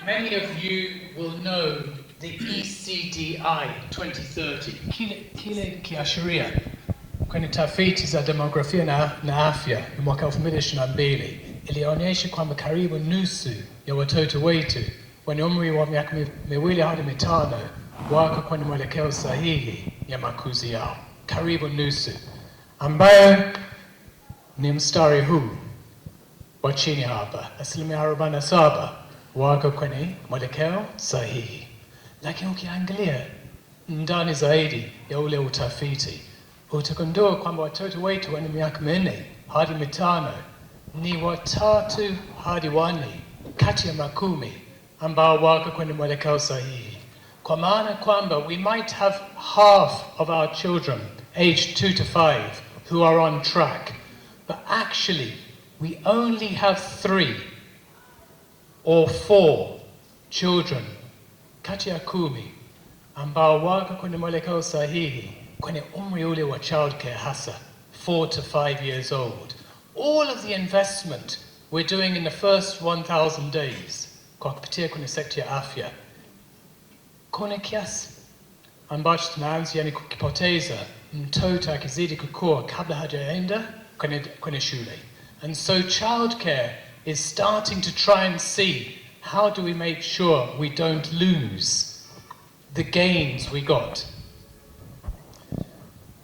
Many of you will know the ECDI 2030. Kile kiashiria kwenye tafiti za demografia na afya ya mwaka 2022 ilionyesha kwamba karibu nusu ya watoto wetu wenye umri wa miaka 2 hadi 5 wako kwenye mwelekeo sahihi ya makuzi yao. Karibu nusu, ambayo ni mstari huu wa chini hapa. 47% wako kwenye mwelekeo sahihi. Lakini ukiangalia ndani zaidi ya ule utafiti, utagundua kwamba watoto wetu wenye miaka 4 hadi 5 ni 3 hadi 4 kati ya 10 ambao wako kwenye mwelekeo sahihi. Kwa maana kwamba we might have half of our children aged 2 to 5 who are on track, but actually we only have 3 or 4 children kati ya 10 ambao wako kwenye mwelekeo sahihi kwenye umri ule wa childcare, hasa 4 to 5 years old. All of the investment we're doing in the first 1000 days kwa kupitia kwenye sekta ya afya, kuna kiasi ambacho tunaanza yani kukipoteza mtoto akizidi kukua kabla hajaenda kwenye shule. And so childcare is starting to try and see how do we make sure we don't lose the gains we got.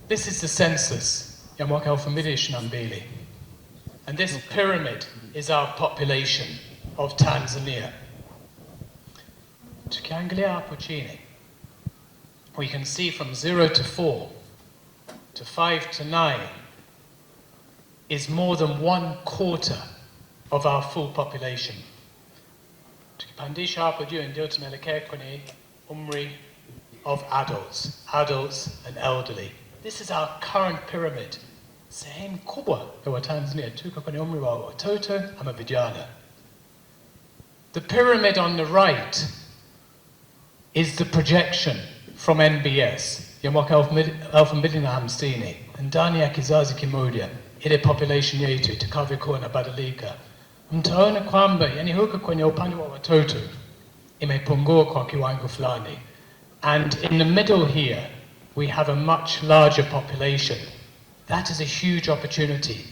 This is the census ya mwaka 2022. And this pyramid is our population of Tanzania. Tukiangalia hapo chini, we can see from 0 to 4 to 5 to 9 is more than 1/4 of our full population. Tukipandisha hapo juu ndio tunaelekea kwenye umri of adults and elderly. This is our current pyramid. Sehemu kubwa ya Watanzania tuko kwenye umri wa watoto ama vijana. The pyramid on the right is the projection from NBS ya mwaka 2050. Ndani ya kizazi kimoja ile population yetu itakavyokuwa inabadilika, mtaona kwamba yani huko kwenye upande wa watoto imepungua kwa kiwango fulani, and in the middle here we have a much larger population. That is a huge opportunity.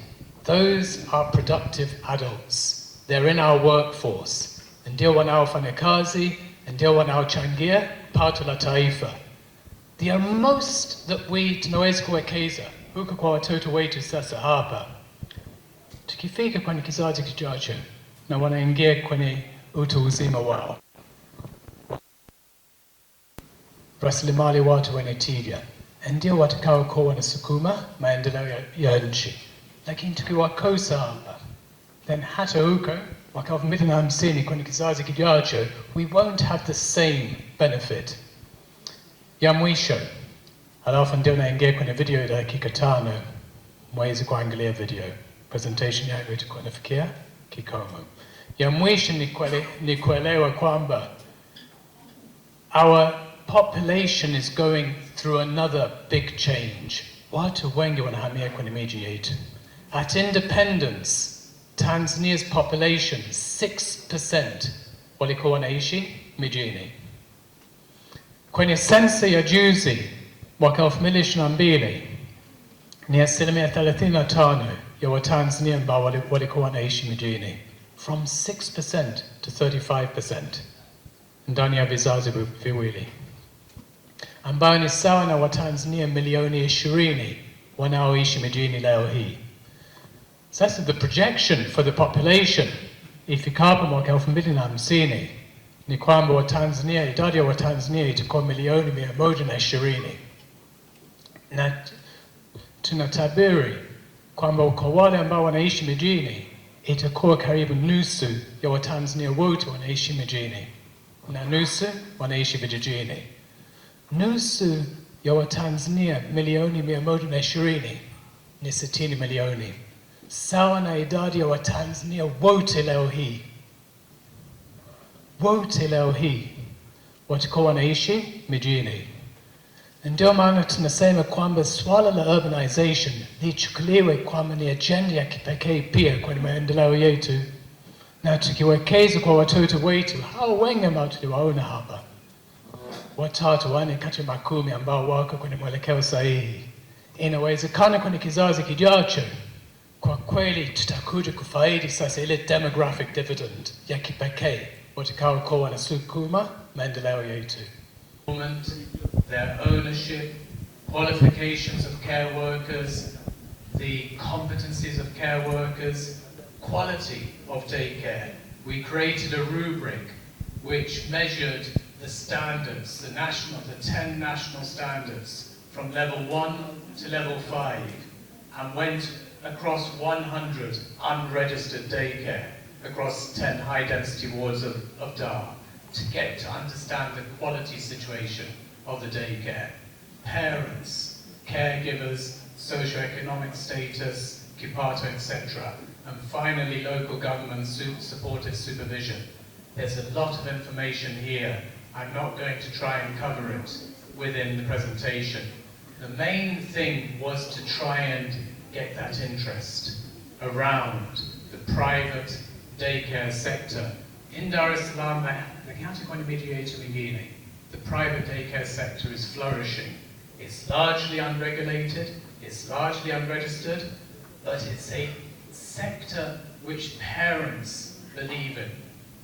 Those are productive adults. They're in our workforce. Ndio wanaofanya kazi, ndio wanaochangia pato la taifa. The most that we tunaweza kuwekeza huko kwa watoto wetu sasa hapa, tukifika kwenye kizazi kijacho na wanaingia kwenye utu uzima wao, rasilimali watu wenye tija ndio watakaokuwa wanasukuma maendeleo ya nchi. Lakini tukiwakosa hapa, then hata huko mwaka 2050 kwenye kizazi kijacho, we won't have the same benefit. Ya mwisho, halafu ndio naingia kwenye video ya dakika 5, mwezi kuangalia video. Presentation yangu itakuwa inafikia kikomo. Ya mwisho ni kuelewa kwamba our population is going through another big change. Watu wengi wanahamia kwenye miji yetu. At independence, Tanzania's population 6% walikuwa wanaishi mijini. Kwenye sensa ya juzi mwaka 2022 ni 35% ya Watanzania ambao walikuwa wanaishi mijini, from 6% to 35% ndani ya vizazi viwili, ambayo ni sawa na Watanzania milioni 20 wanaoishi mijini leo hii. Sasa the projection for the population ifikapo mwaka 2050 ni kwamba Watanzania, idadi ya Watanzania itakuwa milioni 120, na tunatabiri kwamba kwa wale ambao wanaishi mijini itakuwa karibu nusu ya Watanzania wote wanaishi mijini na nusu wanaishi vijijini. Nusu ya Watanzania milioni 120 ni 60 milioni, sawa na idadi ya Watanzania wote leo hii. Wote leo hii watakuwa wanaishi mijini. Ndio maana tunasema kwamba swala la urbanization lichukuliwe kwamba ni agenda ya kipekee pia kwenye maendeleo yetu. na tukiwekeza kwa watoto wetu, hao wengi ambao tuliwaona hapa, 3 4 kati ya 10 ambao wako kwenye mwelekeo sahihi, inawezekana kwenye kizazi kijacho, kwa kweli tutakuja kufaidi sasa ile demographic dividend ya kipekee watakaokuwa wanasukuma maendeleo yetu. Their ownership, qualifications of care workers, the competencies of care workers, quality of daycare. We created a rubric which measured the standards, the 10 national standards from level 1 to level 5, and went across 100 unregistered daycare across 10 high-density wards of Dar to get to understand the quality situation of the daycare. Parents, caregivers, socioeconomic status, kipato, etc. And finally, local government supported supervision. There's a lot of information here. I'm not going to try and cover it within the presentation. The main thing was to try and get that interest around the private daycare sector. In Dar es Salaam, the private daycare sector is flourishing. It's largely unregulated, it's largely unregistered, but it's a sector which parents believe in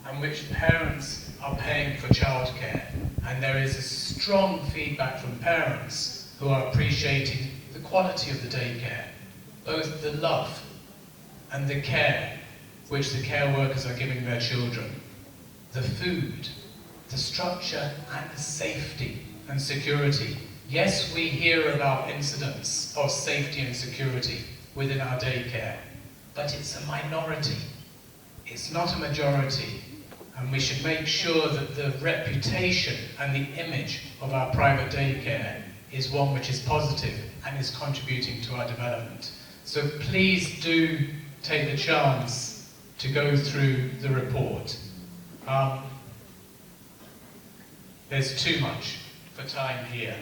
and which parents are paying for childcare. And there is a strong feedback from parents who are appreciating the quality of the daycare, both the love and the care which the care workers are giving their children, the food, the structure and the safety and security. Yes, we hear about incidents of safety and security within our daycare, but it's a minority. It's not a majority, and we should make sure that the reputation and the image of our private daycare is one which is positive and is contributing to our development. So please do take the chance to go through the report. There's too much for time here.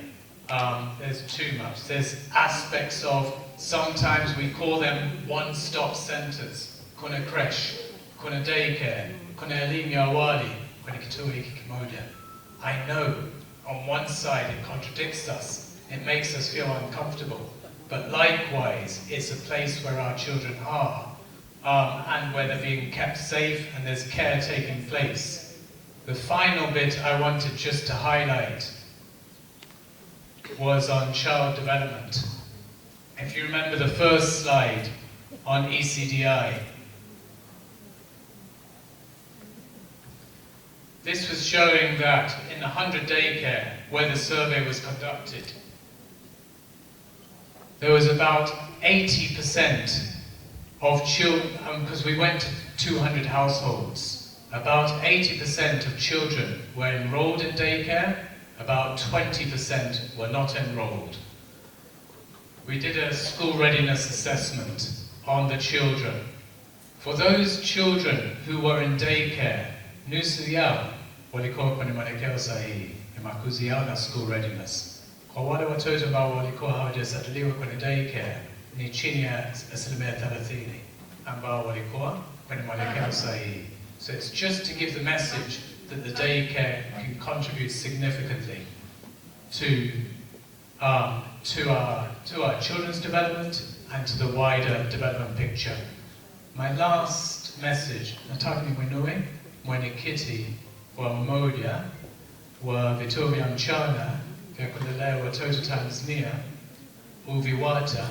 There's too much. There's aspects of, sometimes we call them one-stop centers. Kuna creche, kuna daycare, kuna elimu ya awali, kuna kituo hiki kimoja. I know on one side it contradicts us. It makes us feel uncomfortable. But likewise, it's a place where our children are, and where they're being kept safe and there's care taking place. The final bit I wanted just to highlight was on child development. If you remember the first slide on ECDI, this was showing that in 100 daycare where the survey was conducted, there was about 80% of children, because we went to 200 households, about 80% of children were enrolled in daycare, about 20% were not enrolled. We did a school readiness assessment on the children. For those children who were in daycare, nusu yao walikuwa kwenye mwelekeo sahihi ya makuzi yao na school readiness. Kwa wale watoto ambao walikuwa hawajasajiliwa kwenye daycare ni chini ya 30% ambao walikuwa kwenye mwelekeo sahihi. So it's just to give the message that the daycare can contribute significantly to our children's development and to the wider development picture. My last message, nataka nimwinue mwenyekiti wa mmoja wa vituo vya mchana vya kulelea watoto Tanzania, UVIWATA,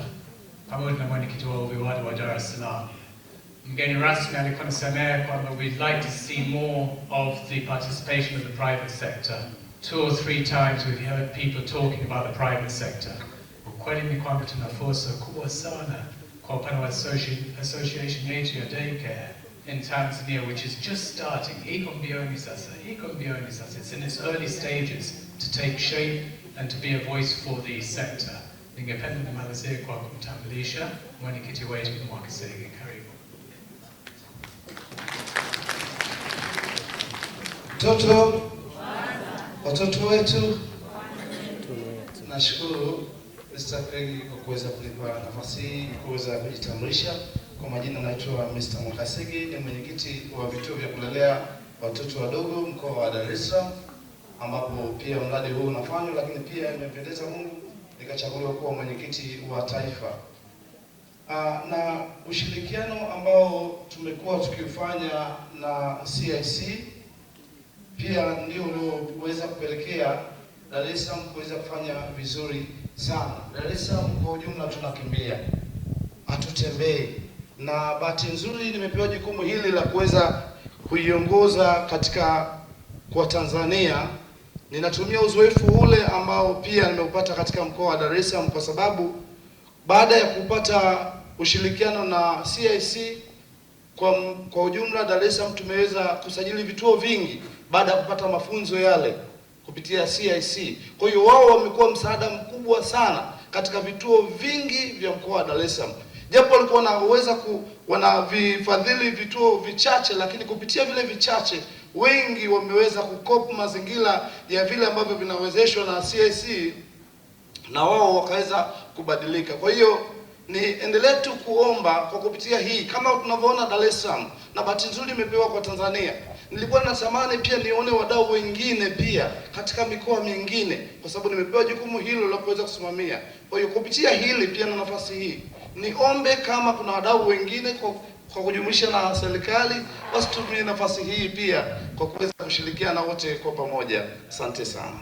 pamoja na mwenyekiti wa UVIWATA wa Dar es Salaam. Mgeni rasmi alikuwa anasemea kwamba we'd like to see more of the participation of the private sector. 2 or 3 times we've heard people talking about the private sector. Ukweli ni kwamba tuna fursa kubwa sana kwa upande wa association yetu ya daycare in Tanzania, which is just starting. Iko mbioni sasa. It's in its early stages to take shape and to be a voice for the sector. Ningependa nimalizie kwa kumtambulisha mwenyekiti wetu Mwakiseege. Karibu. Watoto wetu, nashukuru Mr. Craig kwa kuweza kunipa nafasi hii kuweza kujitambulisha Kwa majina naitwa Mr. Makasigi, ni mwenyekiti wa vituo vya kulelea watoto wadogo mkoa wa Dar es Salaam, ambapo pia mradi huu unafanywa, lakini pia imependeza Mungu nikachaguliwa kuwa mwenyekiti wa taifa. Na ushirikiano ambao tumekuwa tukifanya na CiC pia ndio ulioweza kupelekea Dar es Salaam kuweza kufanya vizuri sana. Dar es Salaam kwa ujumla tunakimbia, hatutembei, na bahati nzuri nimepewa jukumu hili la kuweza kuiongoza katika kwa Tanzania. Ninatumia uzoefu ule ambao pia nimeupata katika mkoa wa Dar es Salaam, kwa sababu baada ya kupata ushirikiano na CiC kwa ujumla, Dar es Salaam tumeweza kusajili vituo vingi baada ya kupata mafunzo yale kupitia CiC. Kwa hiyo wao wamekuwa msaada mkubwa sana katika vituo vingi vya mkoa wa Dar es Salaam. Japo walikuwa wanaweza wanavifadhili vituo vichache, lakini kupitia vile vichache wengi wameweza kukopa mazingira ya vile ambavyo vinawezeshwa na CiC, na wao wakaweza kubadilika. Kwa hiyo niendelee tu kuomba kwa kupitia hii, kama tunavyoona Dar es Salaam, na bahati nzuri imepewa kwa Tanzania. Nilikuwa natamani pia nione wadau wengine pia katika mikoa mingine, kwa sababu nimepewa jukumu hilo la kuweza kusimamia. Kwa hiyo kupitia hili pia na nafasi hii niombe kama kuna wadau wengine kwa kujumuisha na serikali, basi tumie nafasi hii pia kwa kuweza kushirikiana wote kwa pamoja. Asante sana.